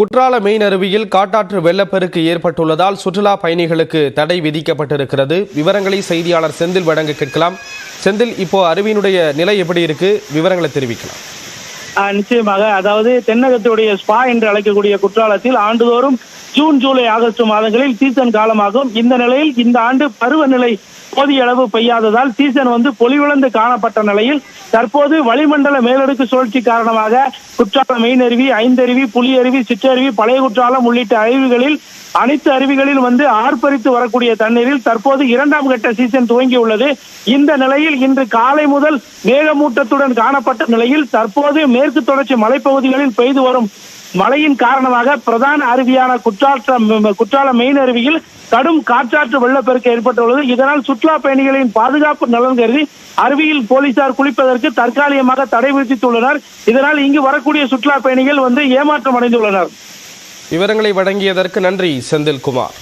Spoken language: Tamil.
குற்றால மெயின் அருவியில் காட்டாற்று வெள்ளப்பெருக்கு ஏற்பட்டுள்ளதால் சுற்றுலா பயணிகளுக்கு தடை விதிக்கப்பட்டிருக்கிறது. விவரங்களை செய்தியாளர் செந்தில் வழங்க கேட்கலாம். செந்தில், இப்போ அருவியினுடைய நிலை எப்படி இருக்கு? விவரங்களை தெரிவிக்கலாம். நிச்சயமாக, அதாவது தென்னகத்துடைய ஸ்பா என்று அழைக்கக்கூடிய குற்றாலத்தில் ஆண்டுதோறும் ஜூன், ஜூலை, ஆகஸ்ட் மாதங்களில் சீசன் காலமாகும். இந்த நிலையில் இந்த ஆண்டு பருவநிலை போதிய அளவு பெய்யாததால் சீசன் பொலிவிழந்து காணப்பட்ட நிலையில் தற்போது வளிமண்டல மேலடுக்கு சுழற்சி காரணமாக குற்றாலம் மெயின் அருவி, ஐந்தருவி, புலி அருவி, சிற்றருவி, பழைய குற்றாலம் உள்ளிட்ட அருவிகளில் அனைத்து அருவிகளில் ஆர்ப்பரித்து வரக்கூடிய தண்ணீரில் தற்போது இரண்டாம் கட்ட சீசன் துவங்கியுள்ளது. இந்த நிலையில் இன்று காலை முதல் மேகமூட்டத்துடன் காணப்பட்ட நிலையில் தற்போது மேற்கு தொடர்ச்சி மலைப்பகுதிகளில் பெய்து வரும் மழையின் காரணமாக பிரதான அருவியான குற்றாலம் மெயின் அருவியில் கடும் காற்றாற்று வெள்ளப்பெருக்கு ஏற்பட்டுள்ளது. இதனால் சுற்றுலா பயணிகளின் பாதுகாப்பு நலன் கருதி அருவியில் போலீசார் குளிப்பதற்கு தற்காலிகமாக தடை விதித்துள்ளனர். இதனால் இங்கு வரக்கூடிய சுற்றுலா பயணிகள் ஏமாற்றம் அடைந்துள்ளனர். விவரங்களை வழங்கியதற்கு நன்றி செந்தில்குமார்.